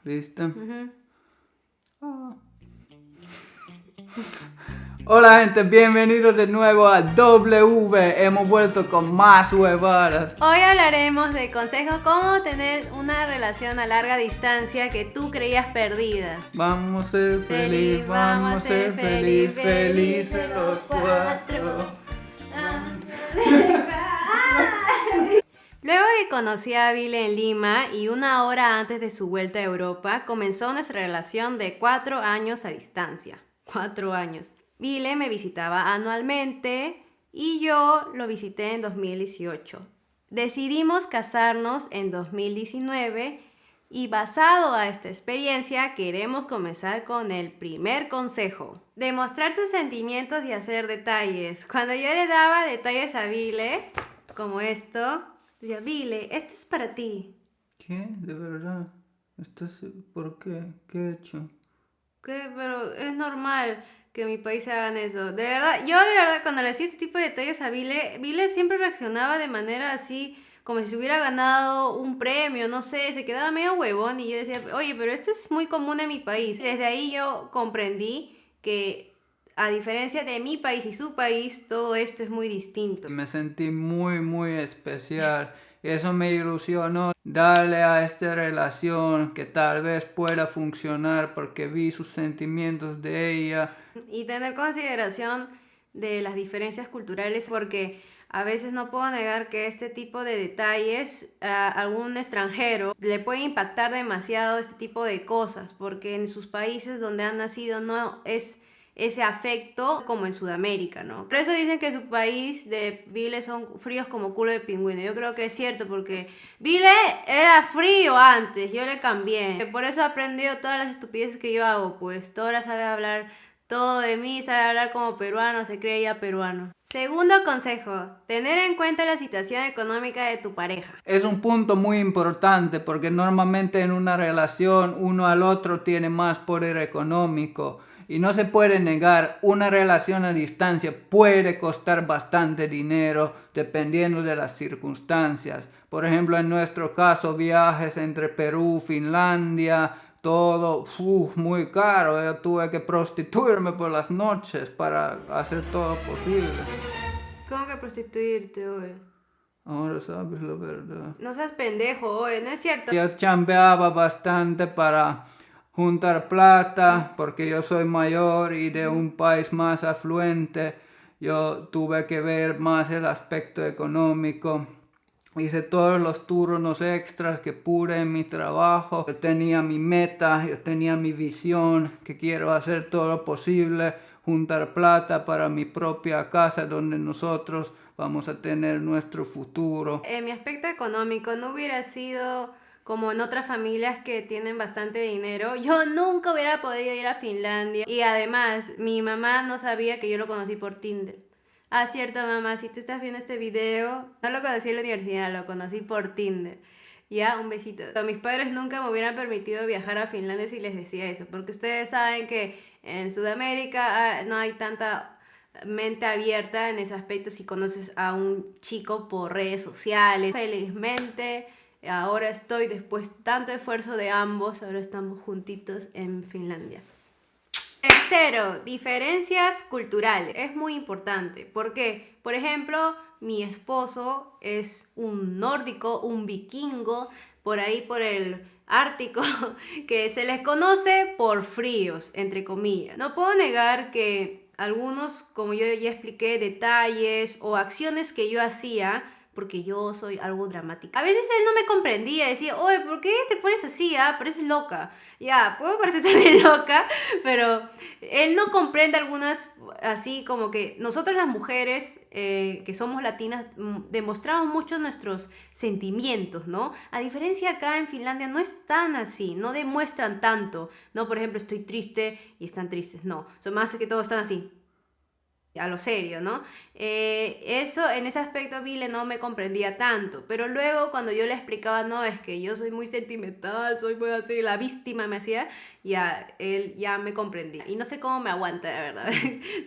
¿Listo? Ujú. Hola gente, bienvenidos de nuevo a W. Hemos vuelto con más huevadas. Hoy hablaremos de consejos cómo tener una relación a larga distancia que tú creías perdida. Vamos a ser felices, vamos a ser felices los cuatro. Luego que conocí a Vile en Lima y una hora antes de su vuelta a Europa, comenzó nuestra relación de 4 años a distancia. 4 años. Vile me visitaba anualmente y yo lo visité en 2018. Decidimos casarnos en 2019 y basado a esta experiencia queremos comenzar con el primer consejo. Demostrar tus sentimientos y hacer detalles. Cuando yo le daba detalles a Vile, como esto, decía, Vile, esto es para ti. ¿Qué? ¿De verdad? ¿Por qué? ¿Qué he hecho? ¿Qué? Pero es normal que en mi país se hagan eso. De verdad, yo de verdad cuando le hacía este tipo de detalles a Vile siempre reaccionaba de manera así, como si se hubiera ganado un premio, no sé, se quedaba medio huevón y yo decía, oye, pero esto es muy común en mi país. Desde ahí yo comprendí que a diferencia de mi país y su país, todo esto es muy distinto. Me sentí muy especial. Eso me ilusionó darle a esta relación que tal vez pueda funcionar porque vi sus sentimientos de ella. Y tener consideración de las diferencias culturales porque a veces no puedo negar que este tipo de detalles a algún extranjero le puede impactar demasiado este tipo de cosas porque en sus países donde han nacido no es ese afecto como en Sudamérica, ¿no? Por eso dicen que su país de Vile son fríos como culo de pingüino. Yo creo que es cierto porque Vile era frío antes, yo le cambié. Por eso aprendió todas las estupideces que yo hago, pues todas sabe hablar todo de mí, sabe hablar como peruano, se cree ya peruano. Segundo consejo, tener en cuenta la situación económica de tu pareja. Es un punto muy importante porque normalmente en una relación uno al otro tiene más poder económico y no se puede negar, una relación a distancia puede costar bastante dinero dependiendo de las circunstancias. Por ejemplo, en nuestro caso, viajes entre Perú, Finlandia, todo muy caro. Yo tuve que prostituirme por las noches para hacer todo posible. ¿Cómo que prostituirte, oye? Ahora sabes la verdad. No seas pendejo, oye, no es cierto. Yo chambeaba bastante para juntar plata porque yo soy mayor y de un país más afluente. Yo tuve que ver más el aspecto económico. Hice todos los turnos extras que pude en mi trabajo. Yo tenía mi meta, yo tenía mi visión, que quiero hacer todo lo posible, juntar plata para mi propia casa donde nosotros vamos a tener nuestro futuro. En mi aspecto económico no hubiera sido como en otras familias que tienen bastante dinero. Yo nunca hubiera podido ir a Finlandia. Y además, mi mamá no sabía que yo lo conocí por Tinder. Ah, cierto, mamá, si tú estás viendo este video, no lo conocí en la universidad, lo conocí por Tinder. Ya, un besito. Mis padres nunca me hubieran permitido viajar a Finlandia si les decía eso, porque ustedes saben que en Sudamérica no hay tanta mente abierta en ese aspecto si conoces a un chico por redes sociales. Felizmente, ahora estoy, después de tanto esfuerzo de ambos, ahora estamos juntitos en Finlandia. Tercero, diferencias culturales. Es muy importante porque, por ejemplo, mi esposo es un nórdico, un vikingo, por ahí por el Ártico, que se les conoce por fríos, entre comillas. No puedo negar que algunos, como yo ya expliqué, detalles o acciones que yo hacía, porque yo soy algo dramática. A veces él no me comprendía, decía, oye, ¿por qué te pones así? Ah, pareces loca. Ya, puedo parecer también loca, pero él no comprende algunas, así como que nosotros las mujeres que somos latinas demostramos mucho nuestros sentimientos, ¿no? A diferencia acá en Finlandia no es tan así, no demuestran tanto, ¿no? Por ejemplo, estoy triste y están tristes, no, son más que todos están así. A lo serio, ¿no? Eso, en ese aspecto Vile no me comprendía tanto, pero luego cuando yo le explicaba, no, es que yo soy muy sentimental, soy muy así, la víctima me hacía, ya, él ya me comprendía. Y no sé cómo me aguanta, la verdad.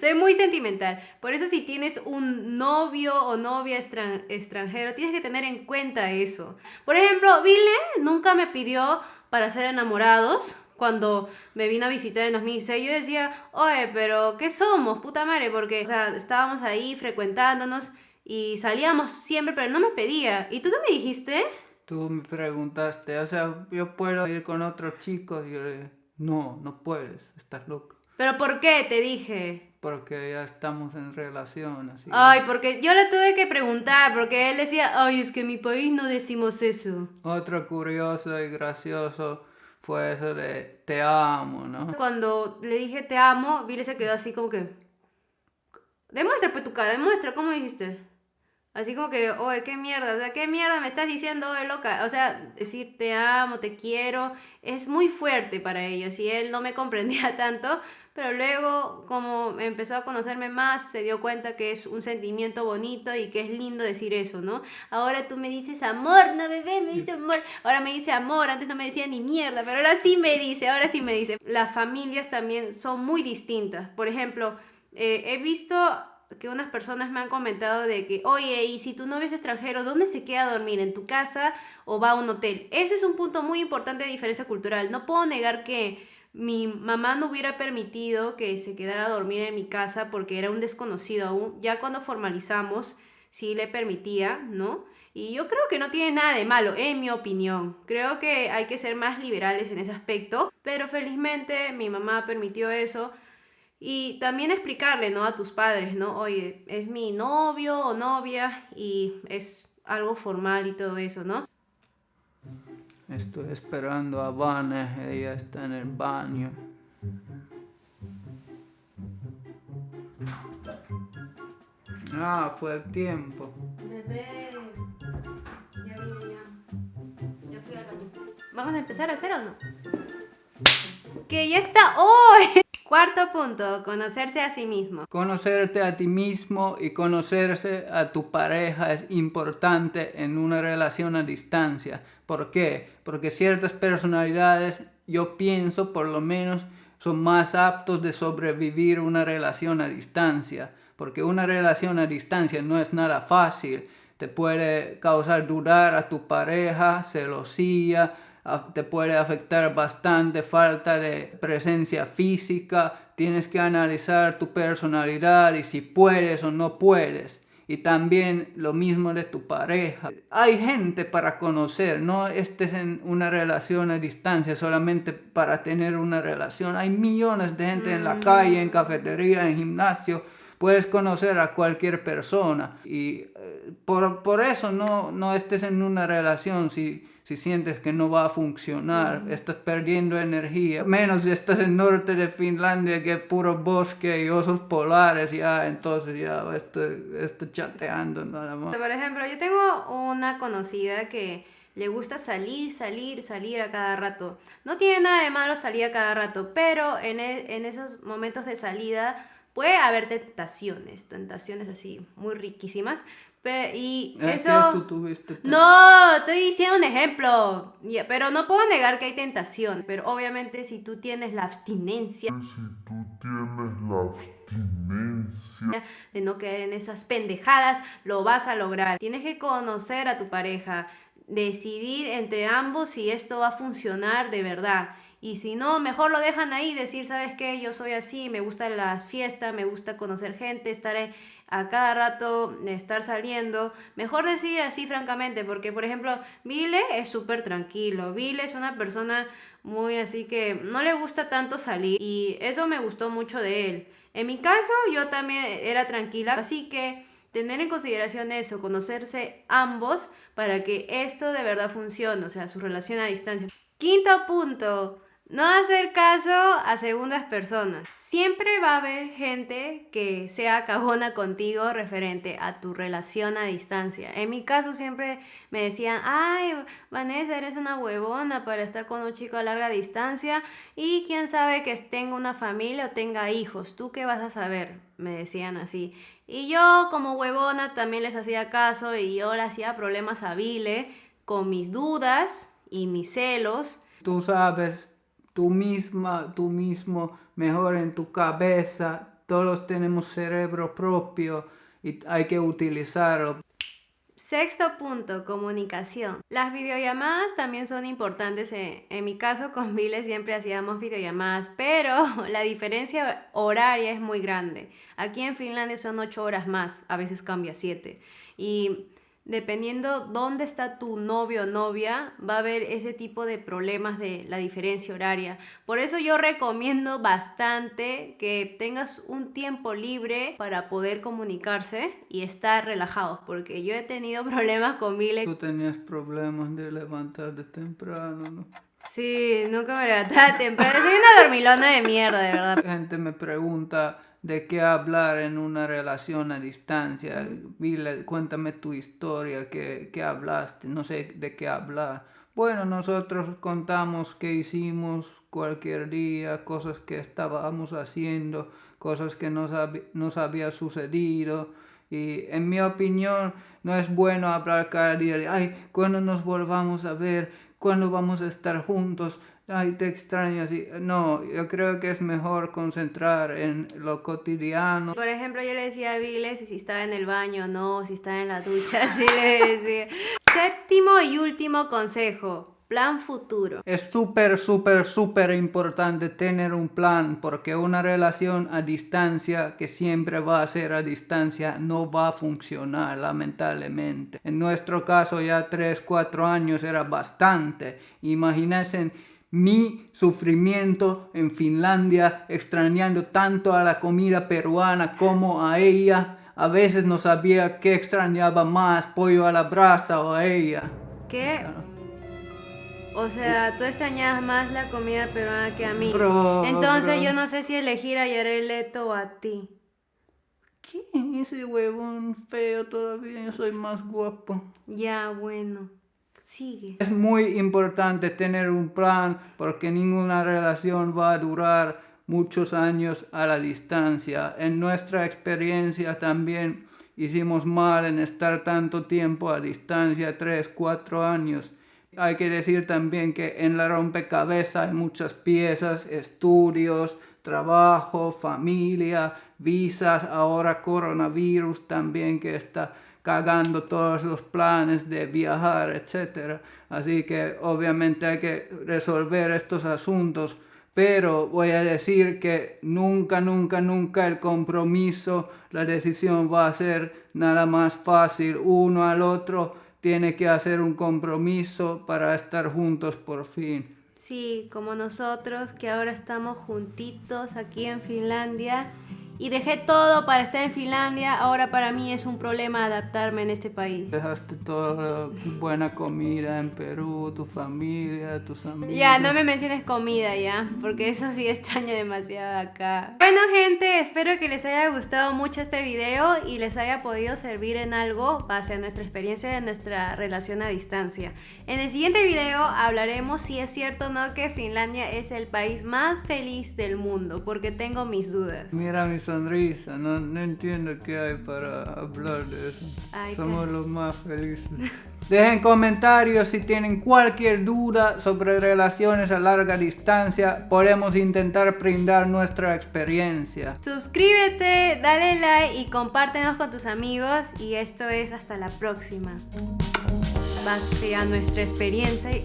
Soy muy sentimental. Por eso si tienes un novio o novia extranjero, tienes que tener en cuenta eso. Por ejemplo, Vile nunca me pidió para ser enamorados. Cuando me vino a visitar en 2006, yo decía, oye, pero ¿qué somos? Puta madre, porque, o sea, estábamos ahí frecuentándonos y salíamos siempre, pero no me pedía. ¿Y tú qué me dijiste? Tú me preguntaste, o sea, yo puedo ir con otros chicos. Y yo le dije, no, no puedes, estás loco. ¿Pero por qué? Te dije. Porque ya estamos en relación, así que... Ay, porque yo le tuve que preguntar, porque él decía, ay, es que en mi país no decimos eso. Otro curioso y gracioso fue eso de te amo, ¿no? Cuando le dije te amo, Billy se quedó así como que, demuestra pues tu cara, demuestra, ¿cómo dijiste? Así como que, oye, qué mierda, o sea, qué mierda me estás diciendo, oye, loca. O sea, decir te amo, te quiero, es muy fuerte para ellos y él no me comprendía tanto, pero luego como empezó a conocerme más, se dio cuenta que es un sentimiento bonito y que es lindo decir eso, ¿no? Ahora tú me dices amor, no bebé, me dice amor. Ahora me dice amor, antes no me decía ni mierda, pero ahora sí me dice, ahora sí me dice. Las familias también son muy distintas. Por ejemplo, he visto que unas personas me han comentado de que, oye, y si tu novio es extranjero, ¿dónde se queda a dormir? ¿En tu casa o va a un hotel? Eso es un punto muy importante de diferencia cultural. No puedo negar que mi mamá no hubiera permitido que se quedara a dormir en mi casa porque era un desconocido aún. Ya cuando formalizamos, sí le permitía, ¿no? Y yo creo que no tiene nada de malo, en mi opinión. Creo que hay que ser más liberales en ese aspecto, pero felizmente mi mamá permitió eso. Y también explicarle, ¿no? A tus padres, ¿no? Oye, es mi novio o novia y es algo formal y todo eso, ¿no? Estoy esperando a Vane, ella está en el baño. Ah, fue el tiempo. Bebé, ya vine ya. Ya fui al baño. ¿Vamos a empezar a hacer o no? Que ya está hoy. Cuarto punto, conocerse a sí mismo. Conocerte a ti mismo y conocerse a tu pareja es importante en una relación a distancia. ¿Por qué? Porque ciertas personalidades, yo pienso por lo menos, son más aptos de sobrevivir una relación a distancia. Porque una relación a distancia no es nada fácil. Te puede causar dudar a tu pareja, celosía, te puede afectar bastante, falta de presencia física, tienes que analizar tu personalidad y si puedes o no puedes. Y también lo mismo de tu pareja. Hay gente para conocer, no estés en una relación a distancia solamente para tener una relación. Hay millones de gente en la calle, en cafetería, en gimnasio. Puedes conocer a cualquier persona y por eso no estés en una relación si sientes que no va a funcionar, estás perdiendo energía, menos si estás en el norte de Finlandia que es puro bosque y osos polares, ya entonces ya estoy chateando nada más. Por ejemplo, yo tengo una conocida que le gusta salir a cada rato. No tiene nada de malo salir a cada rato, pero en esos momentos de salida puede haber tentaciones así muy riquísimas. Y ¿Qué eso... tú tuviste? No, estoy diciendo un ejemplo, pero no puedo negar que hay tentación, pero obviamente si tú tienes la abstinencia de no caer en esas pendejadas, lo vas a lograr. Tienes que conocer a tu pareja, decidir entre ambos si esto va a funcionar de verdad. Y si no, mejor lo dejan ahí, decir, ¿sabes qué? Yo soy así, me gustan las fiestas, me gusta conocer gente, estar a cada rato, estar saliendo. Mejor decir así francamente, porque por ejemplo, Vile es súper tranquilo. Vile es una persona muy así que no le gusta tanto salir y eso me gustó mucho de él. En mi caso, yo también era tranquila, así que tener en consideración eso, conocerse ambos para que esto de verdad funcione, o sea, su relación a distancia. Quinto punto, no hacer caso a segundas personas. Siempre va a haber gente que sea cagona contigo referente a tu relación a distancia. En mi caso siempre me decían, ay, Vanessa, eres una huevona para estar con un chico a larga distancia y quién sabe que tenga una familia o tenga hijos. ¿Tú qué vas a saber? Me decían así. Y yo como huevona también les hacía caso y yo le hacía problemas a Vile con mis dudas y mis celos. Tú sabes, tú mismo, mejor en tu cabeza, todos tenemos cerebro propio y hay que utilizarlo. Sexto punto, comunicación. Las videollamadas también son importantes. En mi caso con Vile siempre hacíamos videollamadas, pero la diferencia horaria es muy grande. Aquí en Finlandia son 8 horas más, a veces cambia 7. Y dependiendo dónde está tu novio o novia, va a haber ese tipo de problemas de la diferencia horaria. Por eso yo recomiendo bastante que tengas un tiempo libre para poder comunicarse y estar relajados, porque yo he tenido problemas con Vile. Tú tenías problemas de levantarte temprano, ¿no? Sí, nunca me levantaba temprano. Soy una dormilona de mierda, de verdad. La gente me pregunta de qué hablar en una relación a distancia. Vile, cuéntame tu historia, qué hablaste, no sé de qué hablar. Bueno, nosotros contamos qué hicimos cualquier día, cosas que estábamos haciendo, cosas que nos había sucedido. Y en mi opinión, no es bueno hablar cada día de, ay, ¿cuándo nos volvamos a ver? ¿Cuándo vamos a estar juntos? Ay, te extraño así. No, yo creo que es mejor concentrar en lo cotidiano. Por ejemplo, yo le decía a Vile si estaba en el baño o no, si estaba en la ducha, así le decía. Séptimo y último consejo, plan futuro. Es súper importante tener un plan, porque una relación a distancia, que siempre va a ser a distancia, no va a funcionar, lamentablemente. En nuestro caso ya 3, 4 años era bastante. Imagínense mi sufrimiento en Finlandia, extrañando tanto a la comida peruana como a ella. A veces no sabía qué extrañaba más, pollo a la brasa o a ella. ¿Qué? O sea, tú extrañabas más la comida peruana que a mí. Entonces yo no sé si elegir a Jared Leto o a ti. ¿Quién? Ese huevón feo todavía, yo soy más guapo. Ya, bueno. Sigue. Es muy importante tener un plan porque ninguna relación va a durar muchos años a la distancia. En nuestra experiencia también hicimos mal en estar tanto tiempo a distancia, 3, 4 años. Hay que decir también que en la rompecabezas hay muchas piezas, estudios, trabajo, familia, visas, ahora coronavirus también que está cagando todos los planes de viajar, etc. Así que obviamente hay que resolver estos asuntos, pero voy a decir que nunca el compromiso, la decisión va a ser nada más fácil. Uno al otro tiene que hacer un compromiso para estar juntos por fin. Sí, como nosotros que ahora estamos juntitos aquí en Finlandia. Y dejé todo para estar en Finlandia, ahora para mí es un problema adaptarme en este país. Dejaste toda buena comida en Perú, tu familia, tus amigos. Ya, no me menciones comida ya, porque eso sí extraño demasiado acá. Bueno gente, espero que les haya gustado mucho este video y les haya podido servir en algo base a nuestra experiencia de nuestra relación a distancia. En el siguiente video hablaremos si es cierto o no que Finlandia es el país más feliz del mundo, porque tengo mis dudas. Mira mi sonrisa, no entiendo qué hay para hablar de eso. Ay, somos los más felices. Dejen comentarios si tienen cualquier duda sobre relaciones a larga distancia. Podemos intentar brindar nuestra experiencia. Suscríbete, dale like y compártenos con tus amigos. Y esto es hasta la próxima. Base a nuestra experiencia y